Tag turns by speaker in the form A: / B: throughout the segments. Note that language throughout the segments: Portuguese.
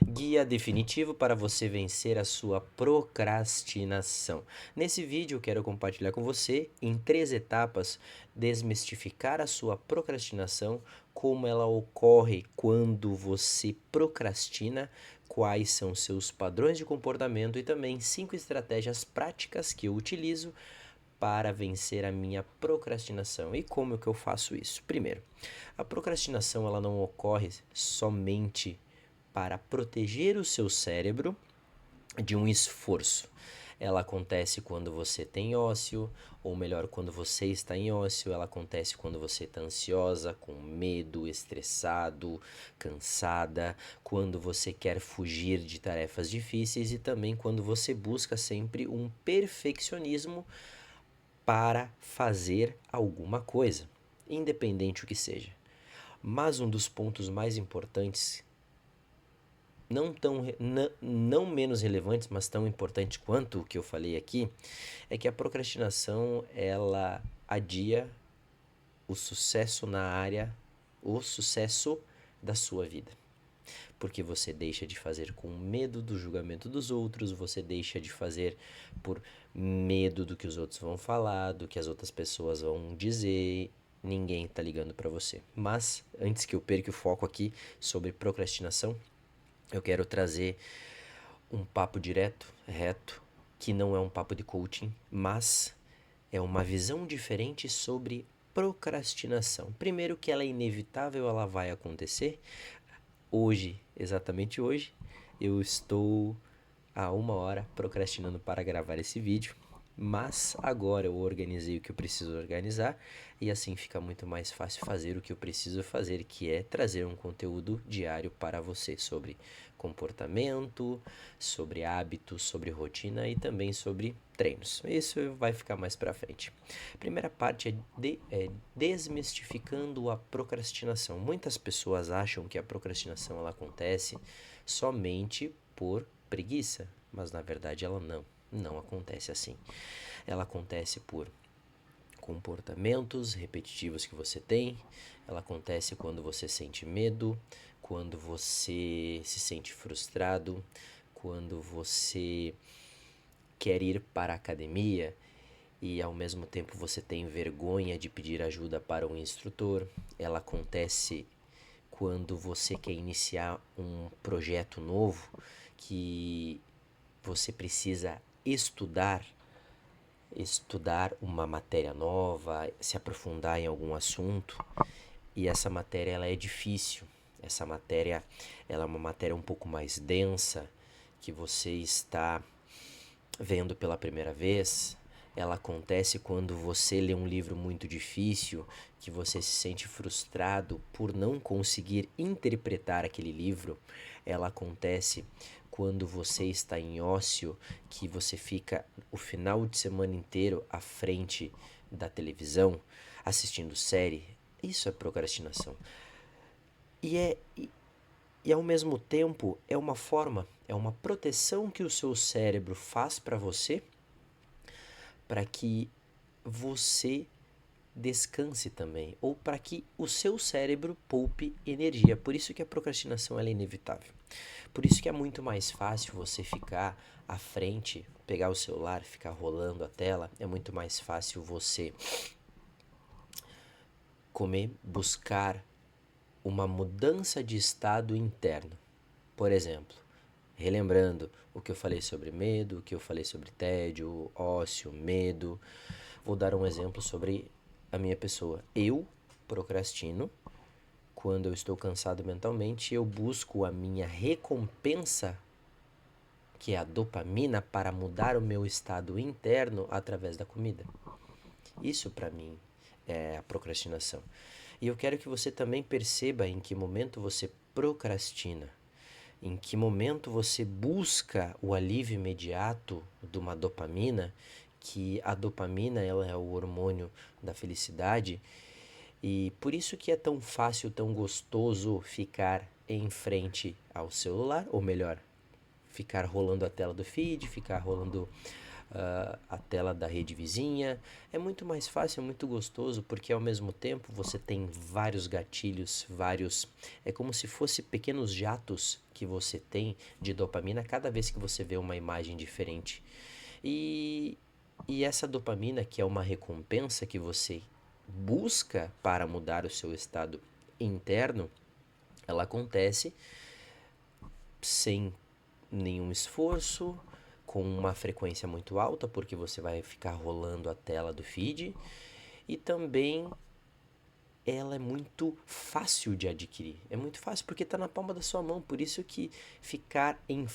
A: Guia definitivo para você vencer a sua procrastinação. Nesse vídeo eu quero compartilhar com você, em 3 etapas, desmistificar a sua procrastinação, como ela ocorre quando você procrastina, quais são seus padrões de comportamento e também 5 estratégias práticas que eu utilizo para vencer a minha procrastinação. E como é que eu faço isso? Primeiro, a procrastinação ela não ocorre somente para proteger o seu cérebro de um esforço. Ela acontece quando você tem ócio, ou melhor, quando você está em ócio. Ela acontece quando você está ansiosa, com medo, estressado, cansada, quando você quer fugir de tarefas difíceis e também quando você busca sempre um perfeccionismo para fazer alguma coisa, independente o que seja. Mas um dos pontos mais importantes, não menos relevantes, mas tão importantes quanto o que eu falei aqui, é que a procrastinação ela adia o sucesso na área, o sucesso da sua vida. Porque você deixa de fazer com medo do julgamento dos outros, você deixa de fazer por medo do que os outros vão falar, do que as outras pessoas vão dizer. Ninguém tá ligando para você. Mas antes que eu perca o foco aqui sobre procrastinação, eu quero trazer um papo direto, reto, que não é um papo de coaching, mas é uma visão diferente sobre procrastinação. Primeiro que ela é inevitável, ela vai acontecer. Hoje, exatamente hoje, eu estou há 1 hora procrastinando para gravar esse vídeo, mas agora eu organizei o que eu preciso organizar e assim fica muito mais fácil fazer o que eu preciso fazer, que é trazer um conteúdo diário para você sobre comportamento, sobre hábitos, sobre rotina e também sobre treinos. Isso vai ficar mais para frente. A primeira parte é desmistificando a procrastinação. Muitas pessoas acham que a procrastinação ela acontece somente por preguiça, mas na verdade ela não acontece assim. Ela acontece por comportamentos repetitivos que você tem, ela acontece quando você sente medo, quando você se sente frustrado, quando você quer ir para a academia e ao mesmo tempo você tem vergonha de pedir ajuda para um instrutor. Ela acontece quando você quer iniciar um projeto novo que você precisa estudar uma matéria nova, se aprofundar em algum assunto, e essa matéria ela é difícil. Essa matéria ela é uma matéria um pouco mais densa, que você está vendo pela primeira vez. Ela acontece quando você lê um livro muito difícil, que você se sente frustrado por não conseguir interpretar aquele livro. Ela acontece quando você está em ócio, que você fica o final de semana inteiro à frente da televisão, assistindo série. Isso é procrastinação. E é e ao mesmo tempo é uma forma, é uma proteção que o seu cérebro faz para você, para que você descanse também, ou para que o seu cérebro poupe energia. Por isso que a procrastinação ela é inevitável. Por isso que é muito mais fácil você ficar à frente, pegar o celular, ficar rolando a tela. É muito mais fácil você buscar uma mudança de estado interno. Por exemplo, relembrando o que eu falei sobre medo, o que eu falei sobre tédio, ócio, medo. Vou dar um exemplo sobre a minha pessoa. Eu procrastino quando eu estou cansado mentalmente, eu busco a minha recompensa, que é a dopamina, para mudar o meu estado interno através da comida. Isso para mim é a procrastinação. E eu quero que você também perceba em que momento você procrastina. Em que momento você busca o alívio imediato de uma dopamina, que a dopamina ela é o hormônio da felicidade, e por isso que é tão fácil, tão gostoso ficar em frente ao celular, ou melhor, ficar rolando a tela do feed, ficar rolando a tela da rede vizinha. É muito mais fácil, é muito gostoso, porque ao mesmo tempo você tem vários gatilhos, é como se fosse pequenos jatos que você tem de dopamina cada vez que você vê uma imagem diferente. E, e essa dopamina, que é uma recompensa que você busca para mudar o seu estado interno, ela acontece sem nenhum esforço, com uma frequência muito alta, porque você vai ficar rolando a tela do feed, e também ela é muito fácil de adquirir. É muito fácil porque está na palma da sua mão, por isso que ficar em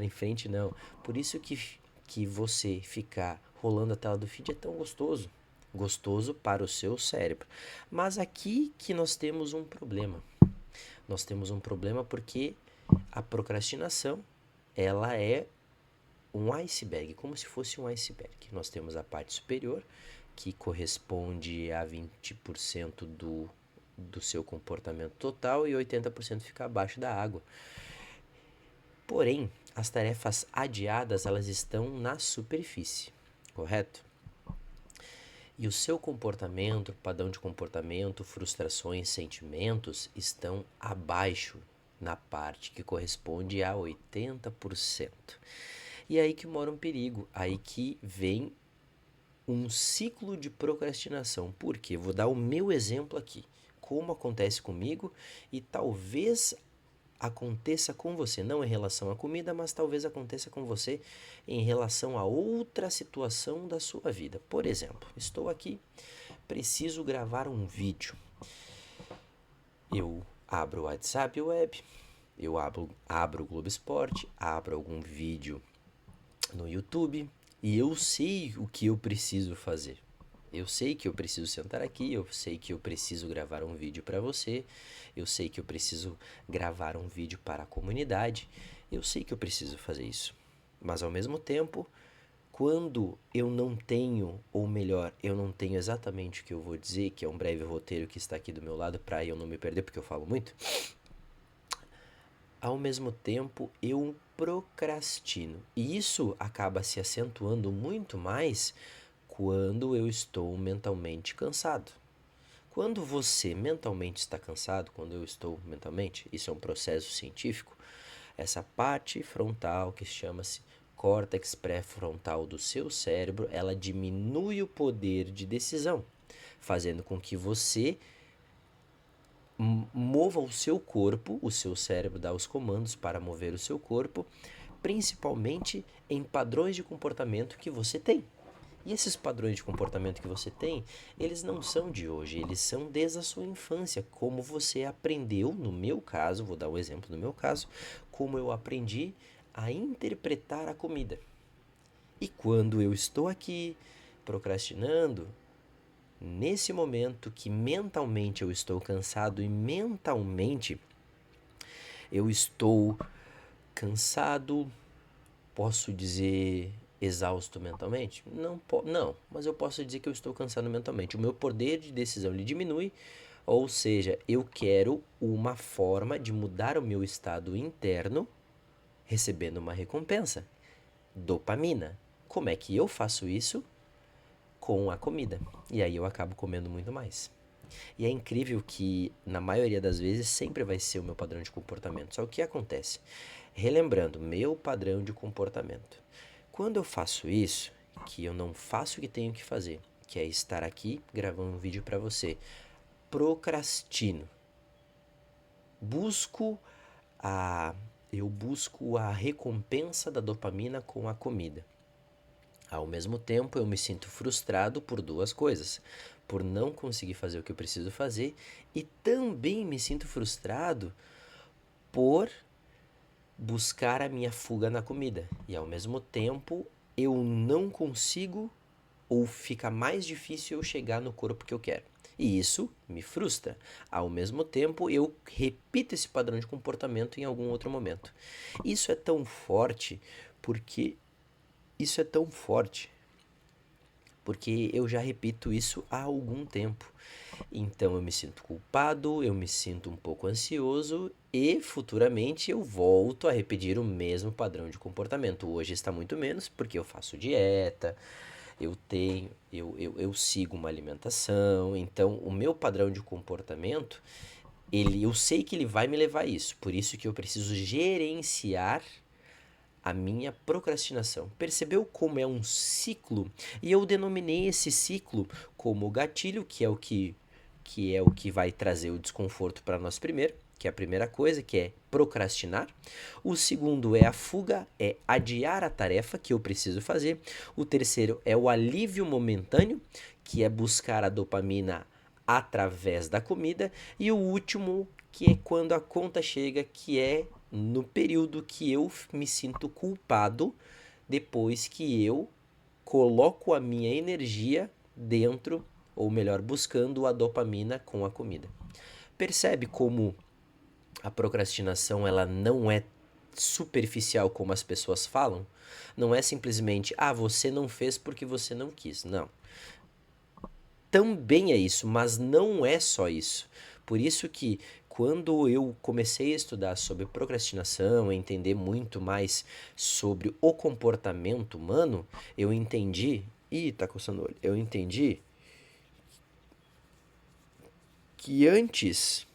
A: frente não. Por isso que você ficar rolando a tela do feed é tão gostoso. Gostoso para o seu cérebro. Mas aqui que nós temos um problema. Nós temos um problema porque a procrastinação, ela é um iceberg, como se fosse um iceberg. Nós temos a parte superior, que corresponde a 20% do seu comportamento total e 80% fica abaixo da água. Porém, as tarefas adiadas, elas estão na superfície, correto? E o seu comportamento, padrão de comportamento, frustrações, sentimentos estão abaixo na parte que corresponde a 80%. E é aí que mora um perigo, aí que vem um ciclo de procrastinação. Por quê? Vou dar o meu exemplo aqui, como acontece comigo e talvez aconteça com você, não em relação à comida, mas talvez aconteça com você em relação a outra situação da sua vida. Por exemplo, estou aqui, preciso gravar um vídeo. Eu abro o WhatsApp Web, eu abro o Globo Esporte, abro algum vídeo no YouTube e eu sei o que eu preciso fazer. Eu sei que eu preciso sentar aqui, eu sei que eu preciso gravar um vídeo para você, eu sei que eu preciso gravar um vídeo para a comunidade, eu sei que eu preciso fazer isso. Mas ao mesmo tempo, quando eu não tenho, ou melhor, eu não tenho exatamente o que eu vou dizer, que é um breve roteiro que está aqui do meu lado para eu não me perder, porque eu falo muito, ao mesmo tempo eu procrastino. E isso acaba se acentuando muito mais quando eu estou mentalmente cansado. Quando você mentalmente está cansado, quando eu estou mentalmente, isso é um processo científico, essa parte frontal que chama-se córtex pré-frontal do seu cérebro, ela diminui o poder de decisão, fazendo com que você mova o seu corpo, o seu cérebro dá os comandos para mover o seu corpo, principalmente em padrões de comportamento que você tem. E esses padrões de comportamento que você tem, eles não são de hoje, eles são desde a sua infância, como você aprendeu, no meu caso, vou dar um exemplo no meu caso, como eu aprendi a interpretar a comida. E quando eu estou aqui procrastinando, nesse momento que mentalmente eu estou cansado e mentalmente eu estou cansado, posso dizer exausto mentalmente? Não, mas eu posso dizer que eu estou cansado mentalmente. O meu poder de decisão ele diminui, ou seja, eu quero uma forma de mudar o meu estado interno recebendo uma recompensa. Dopamina. Como é que eu faço isso? Com a comida. E aí eu acabo comendo muito mais. E é incrível que, na maioria das vezes, sempre vai ser o meu padrão de comportamento. Só que o que acontece? Relembrando, meu padrão de comportamento. Quando eu faço isso, que eu não faço o que tenho que fazer, que é estar aqui gravando um vídeo para você, procrastino. Busco a eu busco a recompensa da dopamina com a comida. Ao mesmo tempo, eu me sinto frustrado por duas coisas. Por não conseguir fazer o que eu preciso fazer e também me sinto frustrado por buscar a minha fuga na comida. E ao mesmo tempo, eu não consigo ou fica mais difícil eu chegar no corpo que eu quero. E isso me frustra. Ao mesmo tempo, eu repito esse padrão de comportamento em algum outro momento. Isso é tão forte porque isso é tão forte porque eu já repito isso há algum tempo. Então eu me sinto culpado, eu me sinto um pouco ansioso e futuramente eu volto a repetir o mesmo padrão de comportamento. Hoje está muito menos porque eu faço dieta, eu sigo uma alimentação, então o meu padrão de comportamento, eu sei que ele vai me levar a isso, por isso que eu preciso gerenciar a minha procrastinação. Percebeu como é um ciclo? E eu denominei esse ciclo como gatilho, que é o que vai trazer o desconforto para nós primeiro, que é a primeira coisa, que é procrastinar. O segundo é a fuga, é adiar a tarefa que eu preciso fazer. O terceiro é o alívio momentâneo, que é buscar a dopamina através da comida. E o último, que é quando a conta chega, que é no período que eu me sinto culpado depois que eu coloco a minha energia dentro, ou melhor, buscando a dopamina com a comida. Percebe como a procrastinação ela não é superficial como as pessoas falam? Não é simplesmente, você não fez porque você não quis. Não. Também é isso, mas não é só isso. Por isso que quando eu comecei a estudar sobre procrastinação, a entender muito mais sobre o comportamento humano, eu entendi. Ih, tá coçando o olho. Eu entendi que antes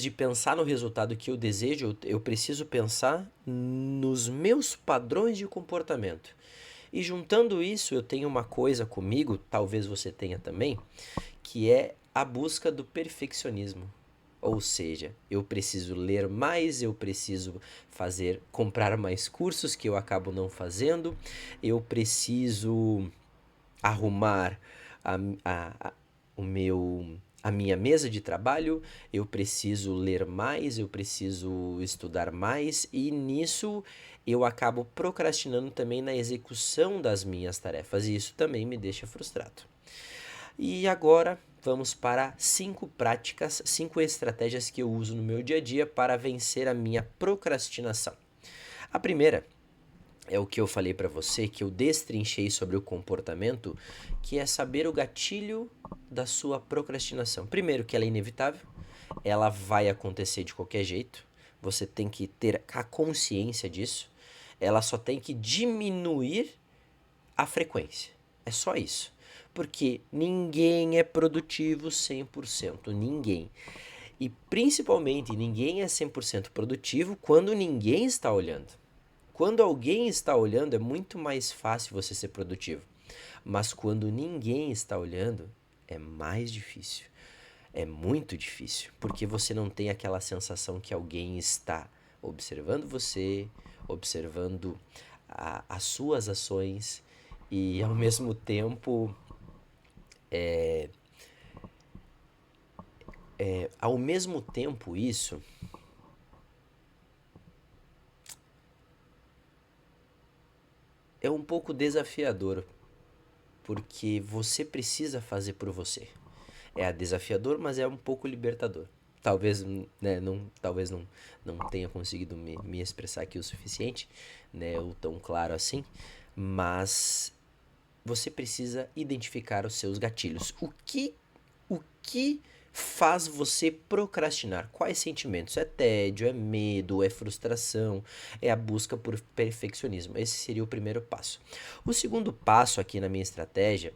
A: de pensar no resultado que eu desejo, eu preciso pensar nos meus padrões de comportamento. E juntando isso, eu tenho uma coisa comigo, talvez você tenha também, que é a busca do perfeccionismo. Ou seja, eu preciso ler mais, eu preciso comprar mais cursos que eu acabo não fazendo, eu preciso arrumar a, a, o meu a minha mesa de trabalho, eu preciso ler mais, eu preciso estudar mais e nisso eu acabo procrastinando também na execução das minhas tarefas e isso também me deixa frustrado. E agora vamos para 5 práticas, 5 estratégias que eu uso no meu dia a dia para vencer a minha procrastinação. A primeira é o que eu falei para você, que eu destrinchei sobre o comportamento, que é saber o gatilho da sua procrastinação. Primeiro, que ela é inevitável, ela vai acontecer de qualquer jeito, você tem que ter a consciência disso, ela só tem que diminuir a frequência. É só isso. Porque ninguém é produtivo 100%, ninguém. E principalmente ninguém é 100% produtivo quando ninguém está olhando. Quando alguém está olhando é muito mais fácil você ser produtivo. Mas quando ninguém está olhando é mais difícil. É muito difícil, porque você não tem aquela sensação que alguém está observando você, observando as suas ações e ao mesmo tempo isso é um pouco desafiador, porque você precisa fazer por você. É desafiador, mas é um pouco libertador. Talvez, né, não tenha conseguido me expressar aqui o suficiente, né, ou tão claro assim, mas você precisa identificar os seus gatilhos. O que faz você procrastinar? Quais sentimentos? É tédio, é medo, é frustração, é a busca por perfeccionismo. Esse seria o primeiro passo. O segundo passo aqui na minha estratégia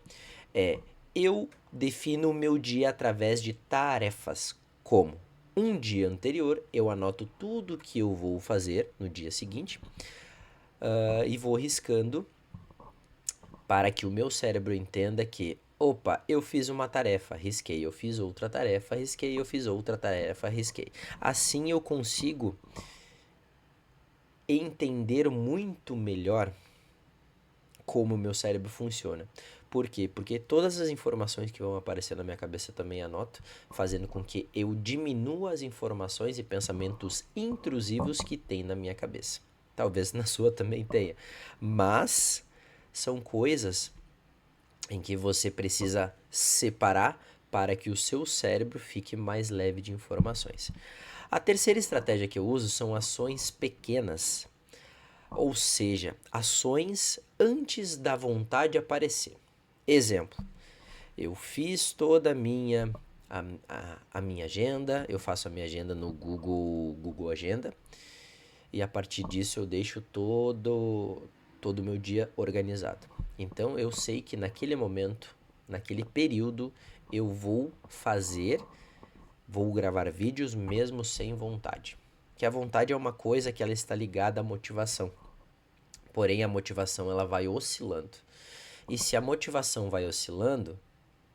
A: é eu defino o meu dia através de tarefas, como um dia anterior eu anoto tudo que eu vou fazer no dia seguinte e vou riscando para que o meu cérebro entenda que, opa, eu fiz uma tarefa, risquei, eu fiz outra tarefa, risquei, eu fiz outra tarefa, risquei. Assim eu consigo entender muito melhor como o meu cérebro funciona. Por quê? Porque todas as informações que vão aparecer na minha cabeça eu também anoto, fazendo com que eu diminua as informações e pensamentos intrusivos que tem na minha cabeça. Talvez na sua também tenha. Mas são coisas em que você precisa separar para que o seu cérebro fique mais leve de informações. A terceira estratégia que eu uso são ações pequenas, ou seja, ações antes da vontade aparecer. Exemplo, eu fiz toda a minha agenda, eu faço a minha agenda no Google Agenda, e a partir disso eu deixo todo o meu dia organizado. Então eu sei que naquele momento, naquele período, eu vou gravar vídeos mesmo sem vontade. Que a vontade é uma coisa que ela está ligada à motivação. Porém, a motivação ela vai oscilando. E se a motivação vai oscilando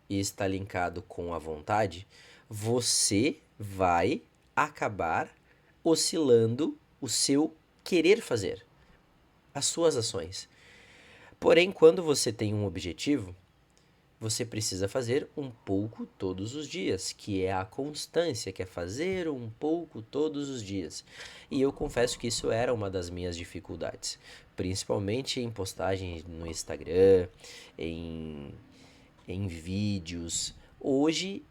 A: e está linkado com a vontade, você vai acabar oscilando o seu querer fazer, as suas ações. Porém, quando você tem um objetivo, você precisa fazer um pouco todos os dias, que é a constância, que é fazer um pouco todos os dias. E eu confesso que isso era uma das minhas dificuldades, principalmente em postagens no Instagram, em vídeos. Hoje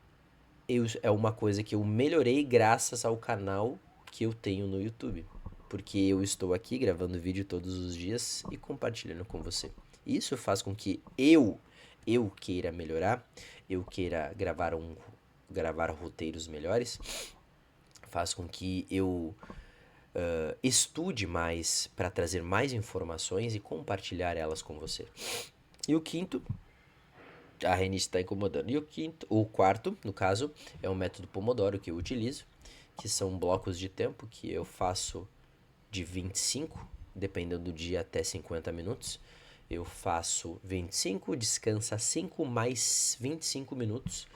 A: é uma coisa que eu melhorei graças ao canal que eu tenho no YouTube, porque eu estou aqui gravando vídeo todos os dias e compartilhando com você. Isso faz com que eu queira melhorar, eu queira gravar roteiros melhores, faz com que eu estude mais para trazer mais informações e compartilhar elas com você. E o quinto, a rinite está incomodando. E o quarto, no caso, é o método Pomodoro que eu utilizo, que são blocos de tempo que eu faço de 25, dependendo do dia, até 50 minutos. Eu faço 25, descansa 5 mais 25 minutos.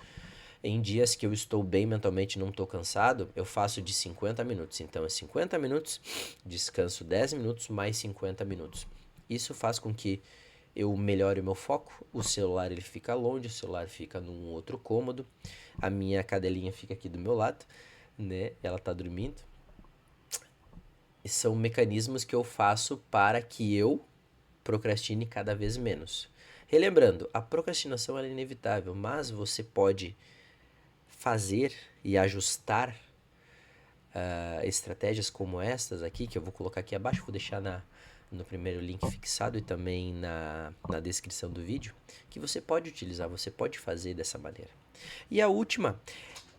A: Em dias que eu estou bem mentalmente, não estou cansado, eu faço de 50 minutos. Então é 50 minutos, descanso 10 minutos mais 50 minutos. Isso faz com que eu melhore o meu foco. O celular ele fica longe, o celular fica num outro cômodo. A minha cadelinha fica aqui do meu lado, né? Ela tá dormindo. E são mecanismos que eu faço para que eu procrastine cada vez menos. Relembrando, a procrastinação é inevitável, mas você pode fazer e ajustar estratégias como estas aqui, que eu vou colocar aqui abaixo, vou deixar no primeiro link fixado e também na descrição do vídeo, que você pode utilizar, você pode fazer dessa maneira. E a última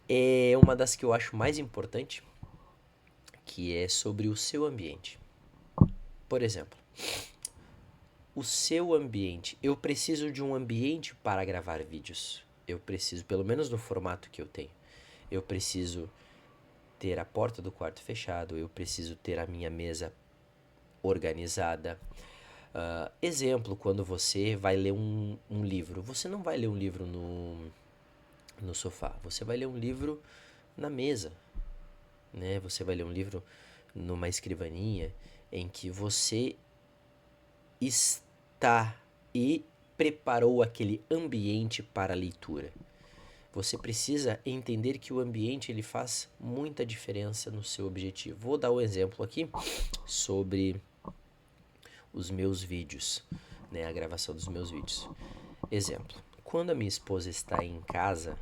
A: é uma das que eu acho mais importante, que é sobre o seu ambiente. Por exemplo, o seu ambiente. Eu preciso de um ambiente para gravar vídeos. Eu preciso, pelo menos no formato que eu tenho, eu preciso ter a porta do quarto fechado, eu preciso ter a minha mesa organizada. Exemplo, quando você vai ler um livro, você não vai ler um livro no sofá, você vai ler um livro na mesa, né? Você vai ler um livro numa escrivaninha em que você está e preparou aquele ambiente para a leitura. Você precisa entender que o ambiente ele faz muita diferença no seu objetivo. Vou dar um exemplo aqui sobre os meus vídeos, né, a gravação dos meus vídeos. Exemplo, quando a minha esposa está em casa,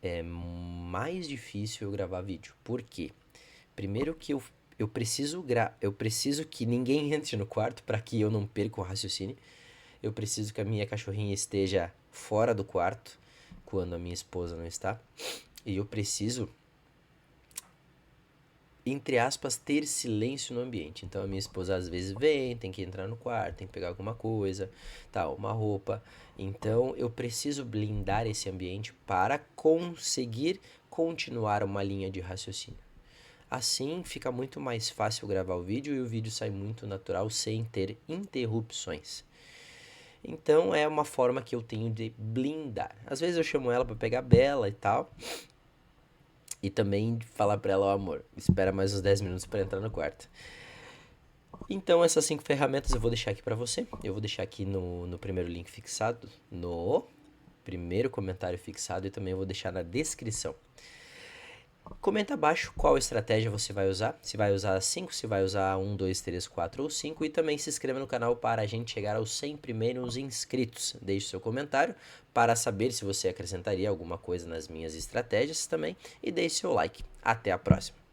A: é mais difícil eu gravar vídeo. Por quê? Primeiro que eu preciso que ninguém entre no quarto para que eu não perca o raciocínio. Eu preciso que a minha cachorrinha esteja fora do quarto quando a minha esposa não está. E eu preciso, entre aspas, ter silêncio no ambiente. Então a minha esposa às vezes vem, tem que entrar no quarto, tem que pegar alguma coisa, tal, uma roupa. Então eu preciso blindar esse ambiente para conseguir continuar uma linha de raciocínio. Assim fica muito mais fácil gravar o vídeo e o vídeo sai muito natural sem ter interrupções. Então é uma forma que eu tenho de blindar. Às vezes eu chamo ela para pegar Bela e tal. E também falar para ela, ó, amor, espera mais uns 10 minutos para entrar no quarto. Então essas 5 ferramentas eu vou deixar aqui para você. Eu vou deixar aqui no primeiro link fixado, no primeiro comentário fixado e também eu vou deixar na descrição. Comenta abaixo qual estratégia você vai usar, se vai usar 5, se vai usar 1, 2, 3, 4 ou 5 e também se inscreva no canal para a gente chegar aos 100 primeiros inscritos. Deixe seu comentário para saber se você acrescentaria alguma coisa nas minhas estratégias também e deixe seu like. Até a próxima!